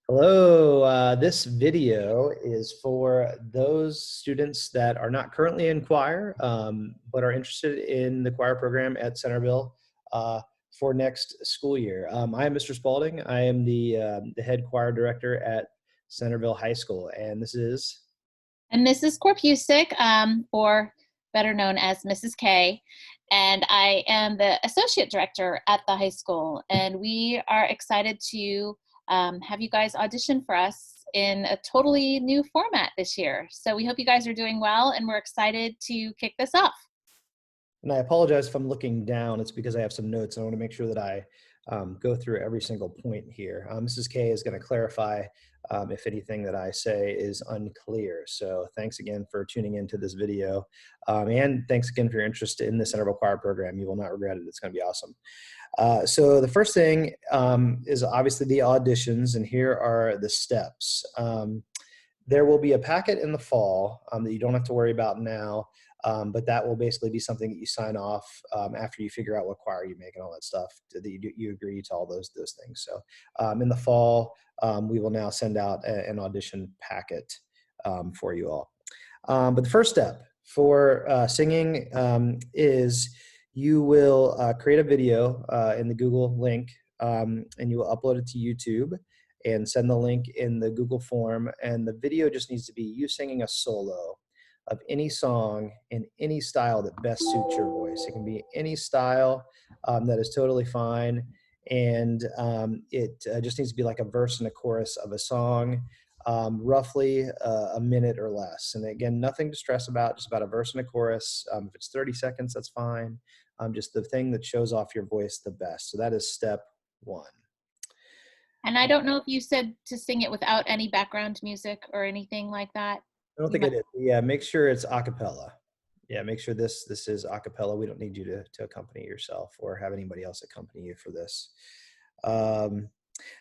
Hello, this video is for those students that are not currently in choir, but are interested in the choir program at Centerville uh, for next school year. I am Mr. Spalding. I am the head choir director at Centerville High School, and this is... I'm Mrs. Korpusik, or better known as Mrs. K, and I am the associate director at the high school. And we are excited to have you guys audition for us in a totally new format this year. So we hope you guys are doing well, and we're excited to kick this off. And I apologize if I'm looking down. It's because I have some notes. I want to make sure that I go through every single point here. Mrs. K is going to clarify if anything that I say is unclear. So thanks again for tuning into this video. And thanks again for your interest in the Centerville Choir Program. You will not regret it. It's going to be awesome. So the first thing is obviously the auditions, and here are the steps. There will be a packet in the fall that you don't have to worry about now. But that will basically be something that you sign off after you figure out what choir you make and all that stuff, that you agree to all those things. So in the fall, we will now send out an audition packet for you all. But the first step for singing is you will create a video in the Google link, and you will upload it to YouTube and send the link in the Google form. And the video just needs to be you singing a solo of any song in any style that best suits your voice. It can be any style, that is totally fine. And it just needs to be like a verse and a chorus of a song, roughly a minute or less. And again, nothing to stress about, just about a verse and a chorus. If it's 30 seconds, that's fine. Just the thing that shows off your voice the best. So that is step one. And I don't know if you said to sing it without any background music or anything like that. I don't think I did. Yeah, make sure it's a cappella. Yeah, make sure this is a cappella. We don't need you to accompany yourself or have anybody else accompany you for this.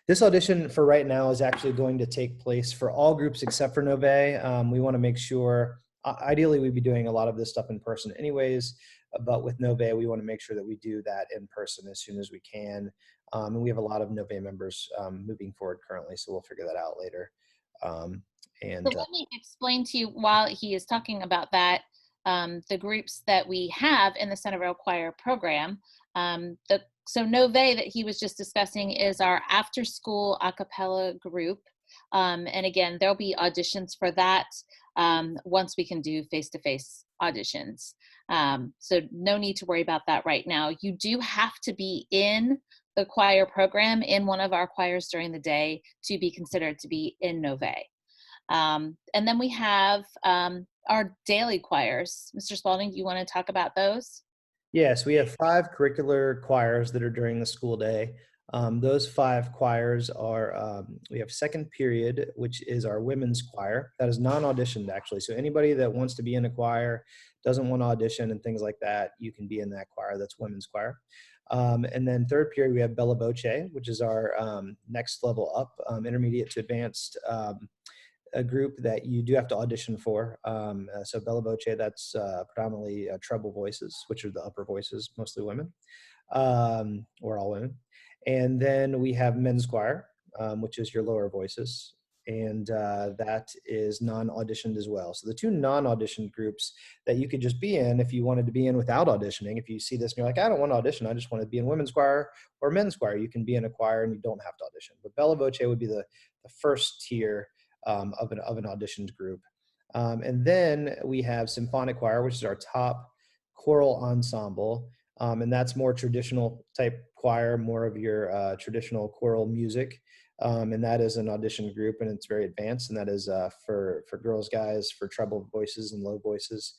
This audition for right now is actually going to take place for all groups except for Nove. We want to make sure, ideally we'd be doing a lot of this stuff in person anyways, but with Nove, we want to make sure that we do that in person as soon as we can. And we have a lot of Nove members moving forward currently, so we'll figure that out later. So let me explain to you while he is talking about that, the groups that we have in the Centerville Choir Program. So Nove that he was just discussing is our after school a cappella group. And again, there'll be auditions for that once we can do face-to-face auditions. So no need to worry about that right now. You do have to be in the choir program in one of our choirs during the day to be considered to be in Nove. And then we have our daily choirs. Mr. Spalding, do you want to talk about those? Yes, we have 5 curricular choirs that are during the school day. Those 5 choirs are, we have second period, which is our women's choir. That is non-auditioned actually. So anybody that wants to be in a choir, doesn't want to audition and things like that, you can be in that choir. That's women's choir. And then third period, we have Bella Voce, which is our next level up, intermediate to advanced, a group that you do have to audition for. So Bella Voce, that's predominantly treble voices, which are the upper voices, mostly women, or all women. And then we have men's choir, which is your lower voices. And that is non-auditioned as well. So the 2 non-auditioned groups that you could just be in if you wanted to be in without auditioning, if you see this and you're like, I don't want to audition, I just want to be in women's choir or men's choir, you can be in a choir and you don't have to audition. But Bella Voce would be the first tier of an auditioned group. And then we have symphonic choir, which is our top choral ensemble. And that's more traditional type choir, more of your traditional choral music. And that is an audition group, and it's very advanced. And that is for girls, guys, for treble voices and low voices.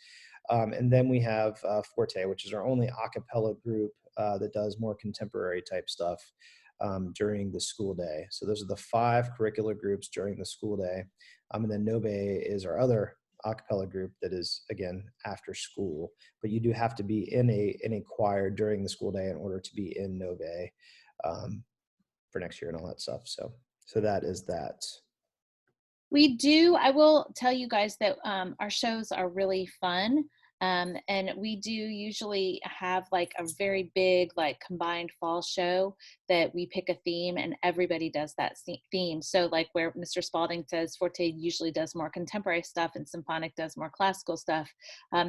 And then we have Forte, which is our only a cappella group that does more contemporary type stuff during the school day. So those are the 5 curricular groups during the school day. And then Nove is our other a cappella group that is, again, after school. But you do have to be in a choir during the school day in order to be in Nove for next year and all that stuff. So that is that. I will tell you guys that our shows are really fun. And we do usually have like a very big, like combined fall show that we pick a theme and everybody does that theme. So like where Mr. Spalding says Forte usually does more contemporary stuff and symphonic does more classical stuff.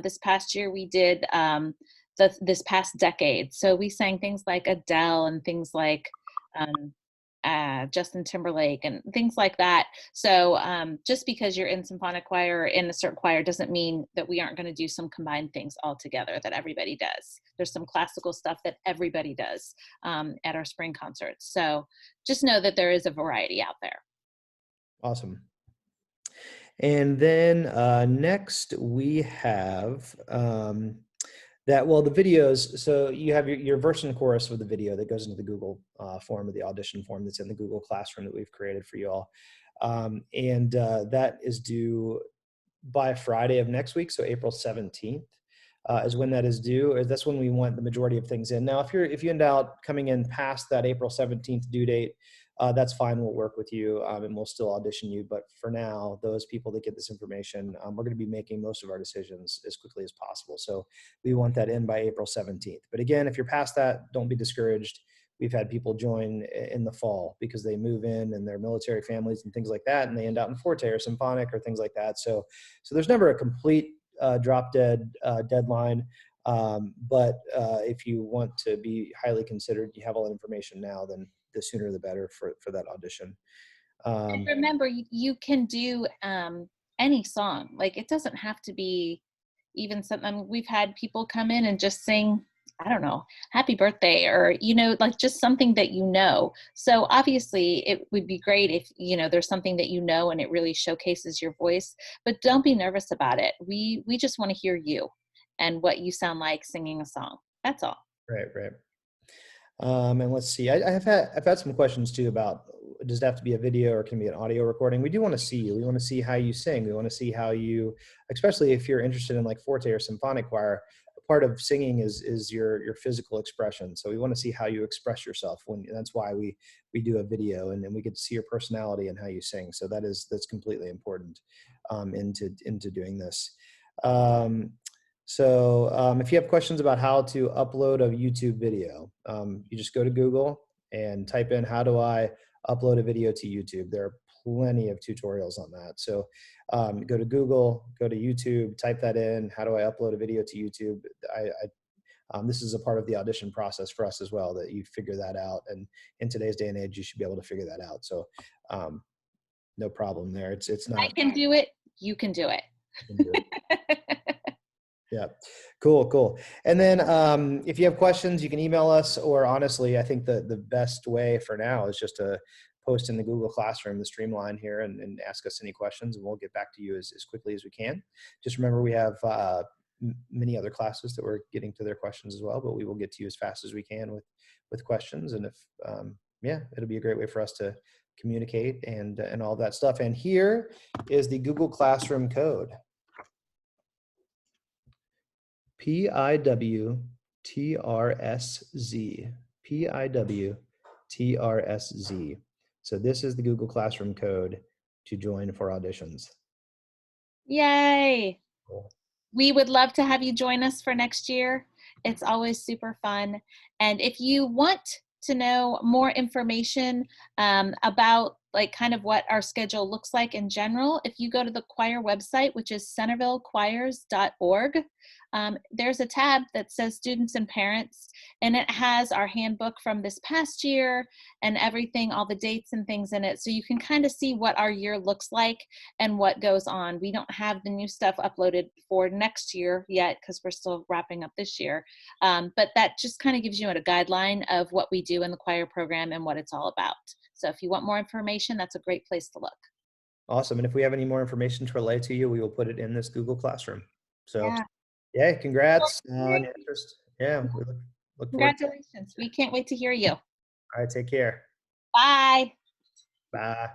This past year we did this past decade. So we sang things like Adele and things like um, Justin Timberlake and things like that. So just because you're in symphonic choir or in a certain choir doesn't mean that we aren't going to do some combined things all together that everybody does. There's some classical stuff that everybody does at our spring concerts. So just know that there is a variety out there. Awesome. And then next we have the videos. So you have your verse and chorus of the video that goes into the Google form, or the audition form that's in the Google Classroom that we've created for you all. That is due by Friday of next week, so April 17th. Is when that is due. That's when we want the majority of things in. Now, if you end out coming in past that April 17th due date, that's fine. We'll work with you and we'll still audition you. But for now, those people that get this information, we're going to be making most of our decisions as quickly as possible. So we want that in by April 17th. But again, if you're past that, don't be discouraged. We've had people join in the fall because they move in and their military families and things like that, and they end out in Forte or symphonic or things like that. So there's never a complete drop dead deadline. But if you want to be highly considered, you have all that information now, then the sooner the better for that audition. And remember, you can do any song. Like it doesn't have to be even something. I mean, we've had people come in and just sing, I don't know, happy birthday, or, like just something that So obviously it would be great if, there's something that and it really showcases your voice, but don't be nervous about it. We just want to hear you and what you sound like singing a song. That's all. Right. And let's see, I've had some questions too about, does it have to be a video or can it be an audio recording? We do want to see you. We want to see how you sing. We want to see how you, especially if you're interested in like Forte or symphonic choir, part of singing is your physical expression. So we want to see how you express yourself. That's why we do a video, and then we get to see your personality and how you sing. So that's completely important into doing this. If you have questions about how to upload a YouTube video, you just go to Google and type in, how do I upload a video to YouTube? There are plenty of tutorials on that. So go to Google, go to YouTube, type that in, how do I upload a video to YouTube? This is a part of the audition process for us as well, that you figure that out. And in today's day and age, you should be able to figure that out. So no problem there. It's not. I can do it. You can do it. Yeah, cool. And then if you have questions, you can email us, or honestly, I think the best way for now is just to post in the Google Classroom, the streamline here, and ask us any questions, and we'll get back to you as quickly as we can. Just remember, we have many other classes that we're getting to their questions as well, but we will get to you as fast as we can with questions. And if it'll be a great way for us to communicate and all that stuff. And here is the Google Classroom code. PIWTRSZ. PIWTRSZ. So this is the Google Classroom code to join for auditions. Yay! Cool. We would love to have you join us for next year. It's always super fun. And if you want to know more information about like kind of what our schedule looks like in general, if you go to the choir website, which is centervillechoirs.org, there's a tab that says students and parents, and it has our handbook from this past year and everything, all the dates and things in it. So you can kind of see what our year looks like and what goes on. We don't have the new stuff uploaded for next year yet because we're still wrapping up this year. But that just kind of gives you a guideline of what we do in the choir program and what it's all about. So if you want more information, that's a great place to look. Awesome. And if we have any more information to relay to you, we will put it in this Google Classroom. So yeah, congrats on your interest. Yeah, we look forward. Congratulations. We can't wait to hear you. All right, take care. Bye. Bye.